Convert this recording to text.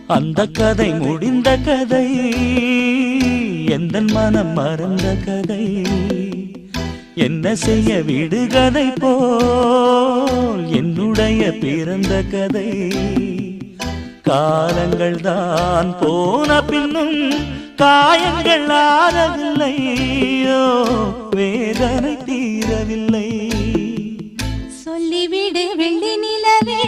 அந்த கதை முடிந்த கதை, எந்த மனம் மறந்த கதை. என்ன செய்ய விடுகதை போல் என்னுடைய பிறந்த கதை. காலங்கள் தான் போன பின்னும் காயங்கள் ஆறவில்லையோ, வேதனை தீரவில்லை. சொல்லிவிடு வெள்ளி நிலவே